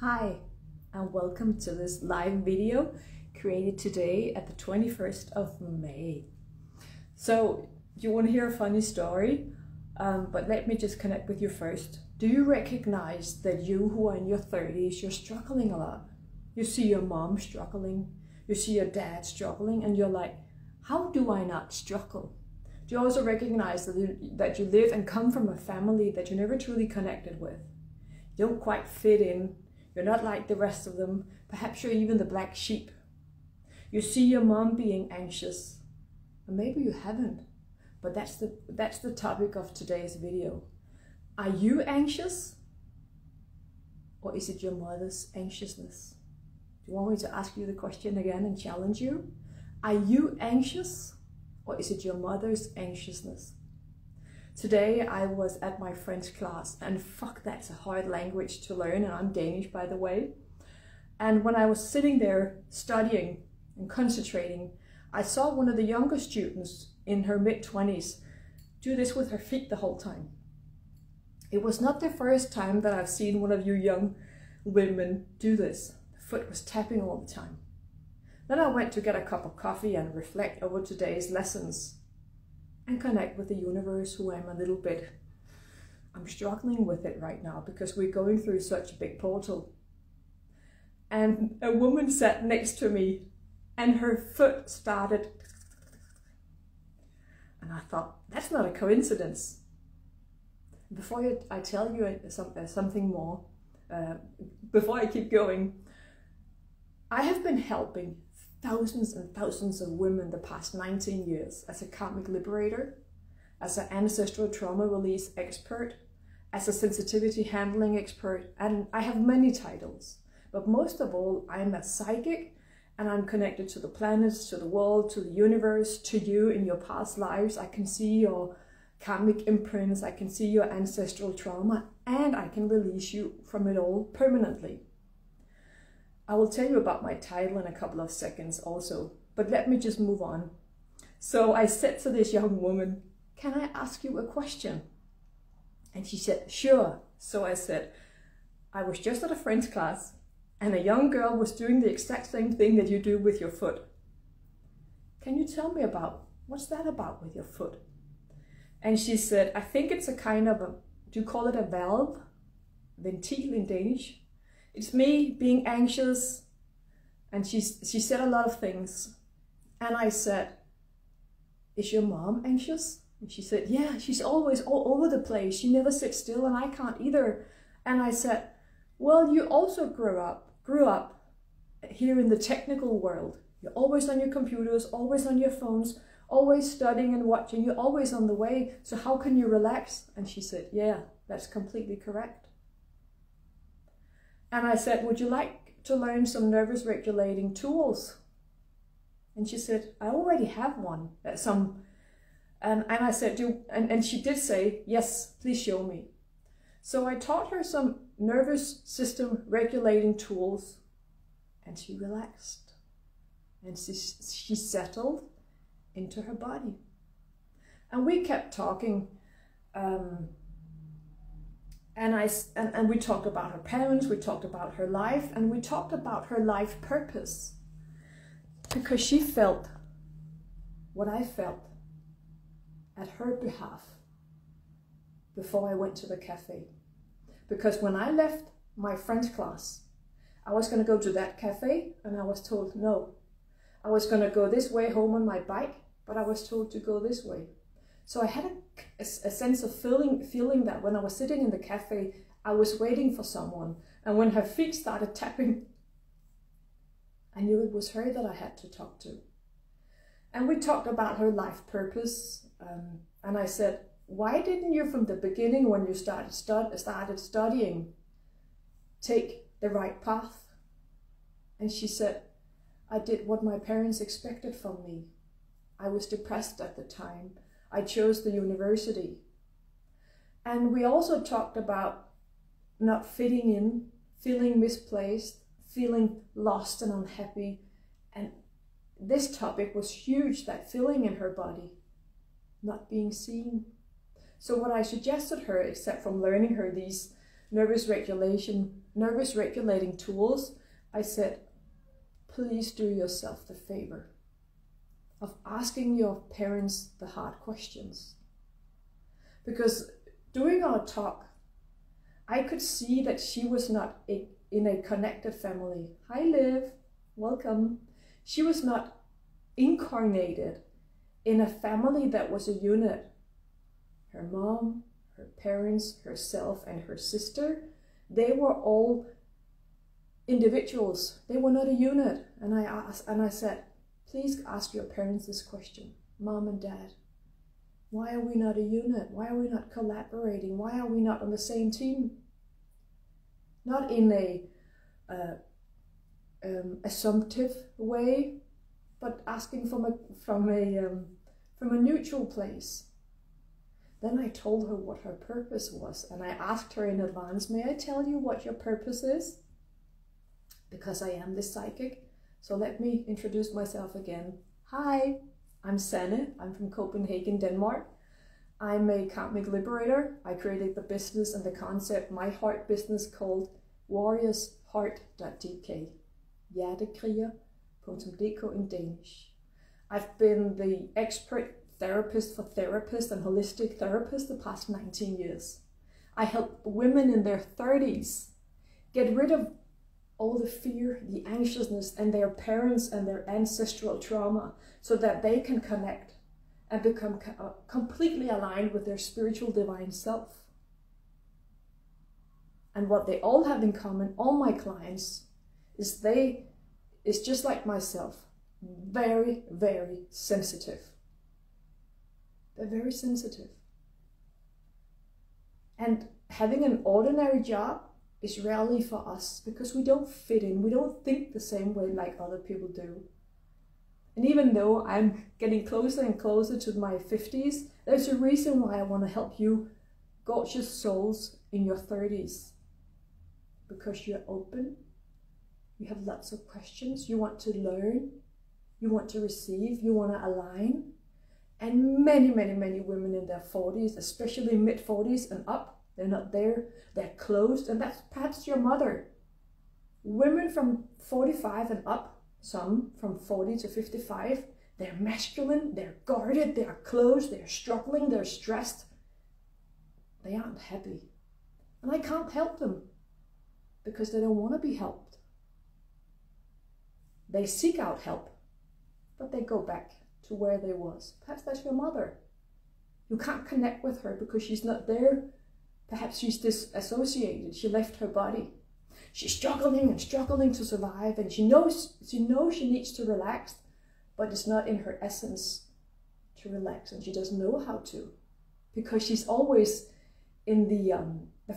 Hi, and welcome to this live video created today at the 21st of May. So, you want to hear a funny story? But let me just connect with you first. Do you recognize that you who are in your 30s, you're struggling a lot? You see your mom struggling, you see your dad struggling, and you're like, how do I not struggle? Do you also recognize that you live and come from a family that you never truly connected with? You don't quite fit in. You're not like the rest of them. Perhaps you're even the black sheep. You see your mom being anxious, and maybe you haven't, but that's the topic of today's video. Are you anxious? Or is it your mother's anxiousness? Do you want me to ask you the question again and challenge you? Are you anxious? Or is it your mother's anxiousness? Today I was at my French class, and fuck, that's a hard language to learn, and I'm Danish, by the way. And when I was sitting there studying and concentrating, I saw one of the younger students in her mid-20s do this with her feet the whole time. It was not the first time that I've seen one of you young women do this. The foot was tapping all the time. Then I went to get a cup of coffee and reflect over today's lessons and connect with the universe, who I'm struggling with it right now because we're going through such a big portal. And a woman sat next to me and her foot started, and I thought, that's not a coincidence. Before I tell you something more, before I keep going, I have been helping thousands and thousands of women the past 19 years as a karmic liberator, as an ancestral trauma release expert, as a sensitivity handling expert, and I have many titles. But most of all, I'm a psychic, and I'm connected to the planets, to the world, to the universe, to you in your past lives. I can see your karmic imprints, I can see your ancestral trauma, and I can release you from it all permanently. I will tell you about my title in a couple of seconds also, but let me just move on. So I said to this young woman, can I ask you a question? And she said, sure. So I said, I was just at a French class and a young girl was doing the exact same thing that you do with your foot. Can you tell me about, what's that about with your foot? And she said, I think it's a kind of a, do you call it a valve? Ventil in Danish. It's me being anxious, and she said a lot of things. And I said, is your mom anxious? And she said, yeah, she's always all over the place. She never sits still, and I can't either. And I said, well, you also grew up here in the technical world. You're always on your computers, always on your phones, always studying and watching. You're always on the way. So how can you relax? And she said, yeah, that's completely correct. And I said, would you like to learn some nervous regulating tools? And she said, I already have one. And I said, and she did say, yes, please show me. So I taught her some nervous system regulating tools, and she relaxed. And she settled into her body. And we kept talking. And we talked about her parents, we talked about her life, and we talked about her life purpose. Because she felt what I felt at her behalf before I went to the cafe. Because when I left my French class, I was going to go to that cafe, and I was told no. I was going to go this way home on my bike, but I was told to go this way. So I had a sense of feeling that when I was sitting in the cafe, I was waiting for someone. And when her feet started tapping, I knew it was her that I had to talk to. And we talked about her life purpose. And I said, why didn't you from the beginning, when you started studying, take the right path? And she said, I did what my parents expected from me. I was depressed at the time. I chose the university. And we also talked about not fitting in, feeling misplaced, feeling lost and unhappy. And this topic was huge, that feeling in her body, not being seen. So what I suggested her, except from learning her these nervous regulating tools, I said, please do yourself the favor of asking your parents the hard questions. Because during our talk, I could see that she was not in a connected family. Hi Liv, welcome. She was not incarnated in a family that was a unit. Her mom, her parents, herself, and her sister, they were all individuals. They were not a unit. And I said, please ask your parents this question, Mom and Dad. Why are we not a unit? Why are we not collaborating? Why are we not on the same team? Not in a assumptive way, but asking from a neutral place. Then I told her what her purpose was, and I asked her in advance, may I tell you what your purpose is? Because I am this psychic. So let me introduce myself again. Hi, I'm Sanne. I'm from Copenhagen, Denmark. I'm a karmic liberator. I created the business and the concept, my heart business, called warriorsheart.dk. Hjertekriger.dk in Danish. I've been the expert therapist for therapists and holistic therapists the past 19 years. I help women in their 30s get rid of all the fear, the anxiousness, and their parents and their ancestral trauma, so that they can connect and become completely aligned with their spiritual divine self. And what they all have in common, all my clients, is just like myself, very, very sensitive. They're very sensitive. And having an ordinary job is rarely for us, because we don't fit in. We don't think the same way like other people do. And even though I'm getting closer and closer to my 50s, there's a reason why I want to help you gorgeous souls in your 30s. Because you're open, you have lots of questions, you want to learn, you want to receive, you want to align. And many, many, many women in their 40s, especially mid-40s and up, they're not there, they're closed, and that's perhaps your mother. Women from 45 and up, some from 40 to 55, they're masculine, they're guarded, they're closed, they're struggling, they're stressed. They aren't happy. And I can't help them, because they don't want to be helped. They seek out help, but they go back to where they was. Perhaps that's your mother. You can't connect with her because she's not there. Perhaps she's disassociated. She left her body. She's struggling and struggling to survive, and she knows she needs to relax, but it's not in her essence to relax, and she doesn't know how to, because she's always in the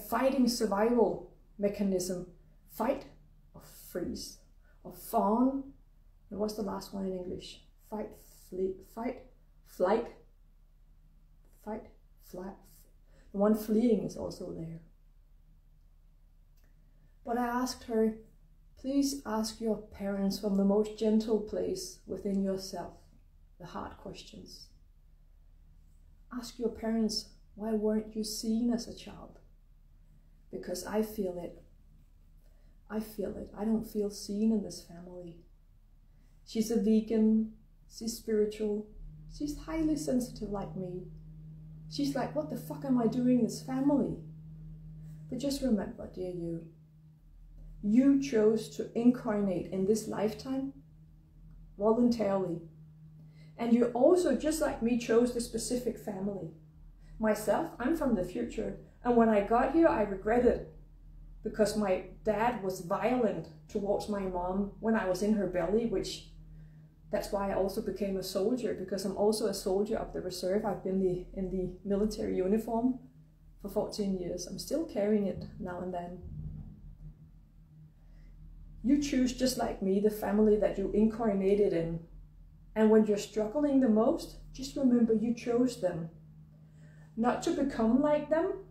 fighting survival mechanism. Fight or freeze or fawn. And what's the last one in English? Fight, flee, fight, flight, fight, flight. The one fleeing is also there. But I asked her, please ask your parents from the most gentle place within yourself the hard questions. Ask your parents, why weren't you seen as a child? Because I feel it. I feel it. I don't feel seen in this family. She's a vegan, she's spiritual, she's highly sensitive like me. She's like, what the fuck am I doing in this family? But just remember, dear you chose to incarnate in this lifetime voluntarily. And you also, just like me, chose the specific family. Myself, I'm from the future. And when I got here, I regretted, because my dad was violent towards my mom when I was in her belly, which that's why I also became a soldier, because I'm also a soldier of the reserve. I've been in the military uniform for 14 years. I'm still carrying it now and then. You choose, just like me, the family that you incarnated in. And when you're struggling the most, just remember you chose them. Not to become like them,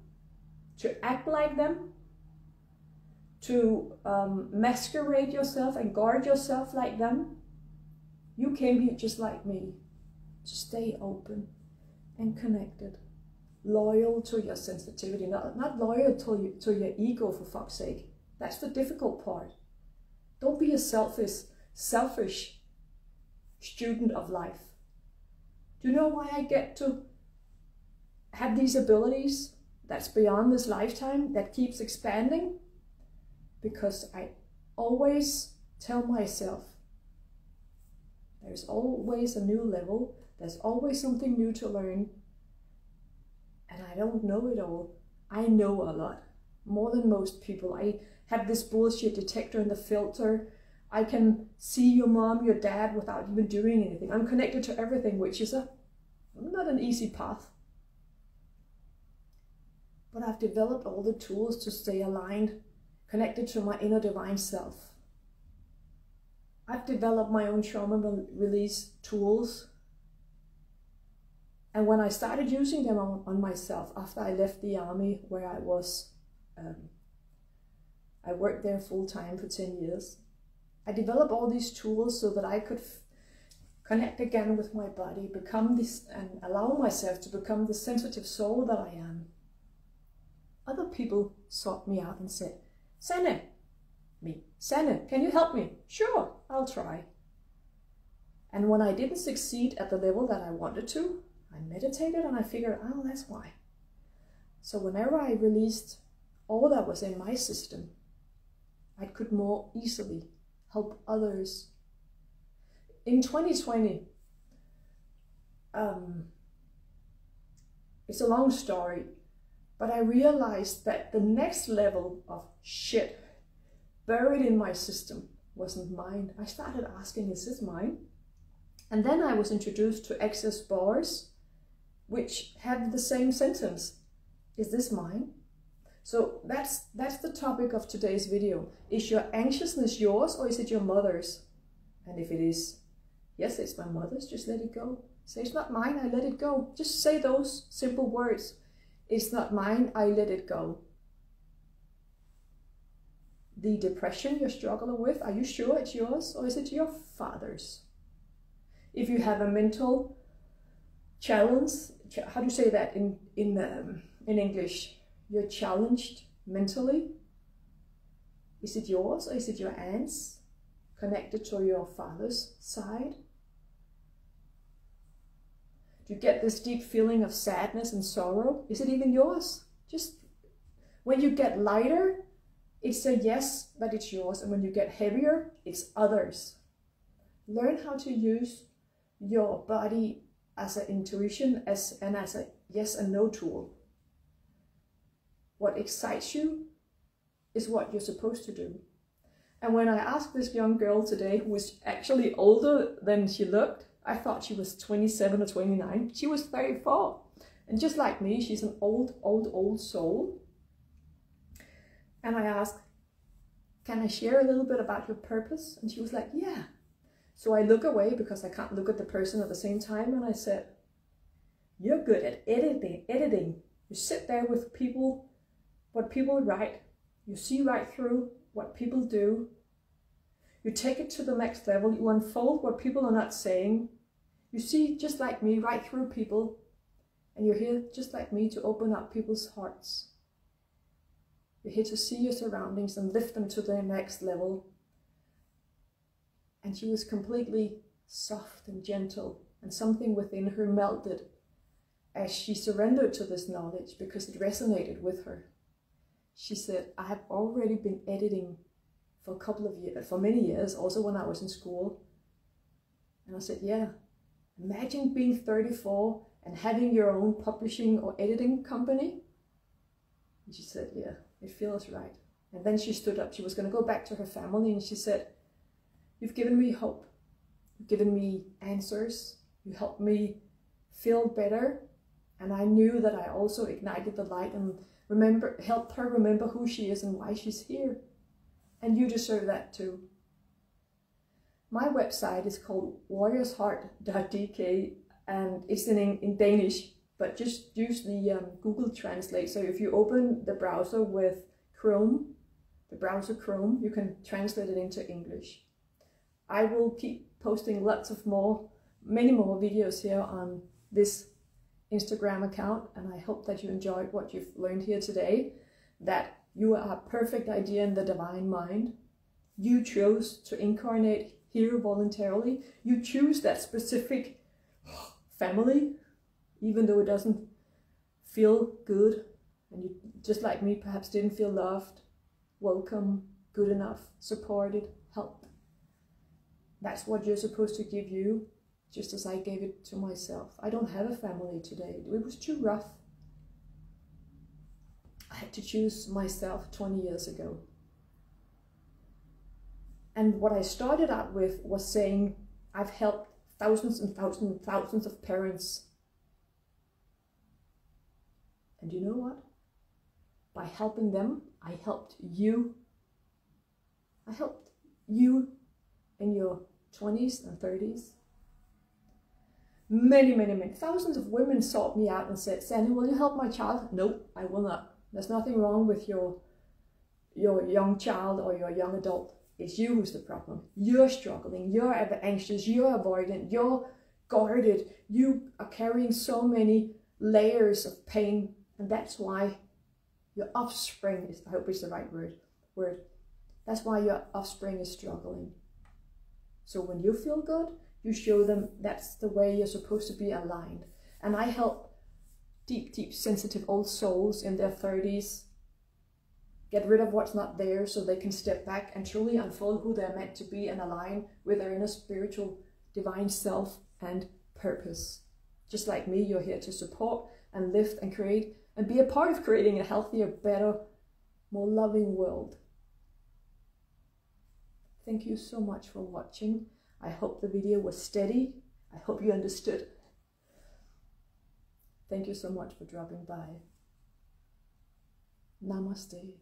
to act like them, to masquerade yourself and guard yourself like them. You came here just like me, to stay open and connected. loyal to your sensitivity, not loyal to your ego, for fuck's sake. That's the difficult part. Don't be a selfish student of life. Do you know why I get to have these abilities that's beyond this lifetime, that keeps expanding? Because I always tell myself, there's always a new level, there's always something new to learn, and I don't know it all. I know a lot, more than most people. I have this bullshit detector and the filter. I can see your mom, your dad without even doing anything. I'm connected to everything, which is not an easy path. But I've developed all the tools to stay aligned, connected to my inner divine self. I've developed my own trauma release tools. And when I started using them on myself, after I left the army where I was, I worked there full time for 10 years. I developed all these tools so that I could connect again with my body, become this, and allow myself to become the sensitive soul that I am. Other people sought me out and said, Sanne, can you help me? Sure, I'll try. And when I didn't succeed at the level that I wanted to, I meditated and I figured, oh, that's why. So whenever I released all that was in my system, I could more easily help others. In 2020, it's a long story, but I realized that the next level of shit buried in my system wasn't mine. I started asking, is this mine? And then I was introduced to access bars, which have the same sentence. Is this mine? So that's the topic of today's video. Is your anxiousness yours or is it your mother's? And if it is, yes, it's my mother's, just let it go. Say, it's not mine, I let it go. Just say those simple words. It's not mine, I let it go. The depression you're struggling with, are you sure it's yours or is it your father's? If you have a mental challenge, how do you say that in English? You're challenged mentally. Is it yours or is it your aunt's, connected to your father's side? Do you get this deep feeling of sadness and sorrow? Is it even yours? Just when you get lighter, it's a yes, that it's yours. And when you get heavier, it's others. Learn how to use your body as an intuition and as a yes and no tool. What excites you is what you're supposed to do. And when I asked this young girl today, who was actually older than she looked, I thought she was 27 or 29. She was 34. And just like me, she's an old soul. And I asked, can I share a little bit about your purpose? And she was like, yeah. So I look away because I can't look at the person at the same time. And I said, you're good at editing. You sit there with people, what people write. You see right through what people do. You take it to the next level. You unfold what people are not saying. You see, just like me, right through people. And you're here, just like me, to open up people's hearts. You're here to see your surroundings and lift them to their next level. And she was completely soft and gentle, and something within her melted as she surrendered to this knowledge because it resonated with her. She said, I have already been editing for a couple of years, for many years, also when I was in school. And I said, yeah, imagine being 34 and having your own publishing or editing company. And she said, yeah, it feels right. And then she stood up. She was going to go back to her family and she said, you've given me hope. You've given me answers. You helped me feel better. And I knew that I also ignited the light and helped her remember who she is and why she's here. And you deserve that too. My website is called warriorsheart.dk and it's in Danish, but just use the Google Translate. So if you open the browser with Chrome, the browser Chrome, you can translate it into English. I will keep posting many more videos here on this Instagram account, and I hope that you enjoyed what you've learned here today, that you are a perfect idea in the divine mind. You chose to incarnate here voluntarily. You choose that specific family, even though it doesn't feel good, and you, just like me, perhaps didn't feel loved, welcome, good enough, supported, helped. That's what you're supposed to give you, just as I gave it to myself. I don't have a family today. It was too rough. I had to choose myself 20 years ago. And what I started out with was saying, I've helped thousands and thousands and thousands of parents. And you know what? By helping them, I helped you. I helped you in your 20s and 30s. Many thousands of women sought me out and said, Sanny, will you help my child? Nope, I will not. There's nothing wrong with your young child or your young adult. It's you who's the problem. You're struggling, you're anxious, you're avoidant, you're guarded. You are carrying so many layers of pain, and that's why your offspring is, I hope it's the right word. That's why your offspring is struggling. So when you feel good, you show them that's the way you're supposed to be aligned. And I help deep, sensitive old souls in their 30s get rid of what's not there so they can step back and truly unfold who they're meant to be and align with their inner spiritual divine self and purpose. Just like me, you're here to support and lift and create and be a part of creating a healthier, better, more loving world. Thank you so much for watching. I hope the video was steady. I hope you understood. Thank you so much for dropping by. Namaste.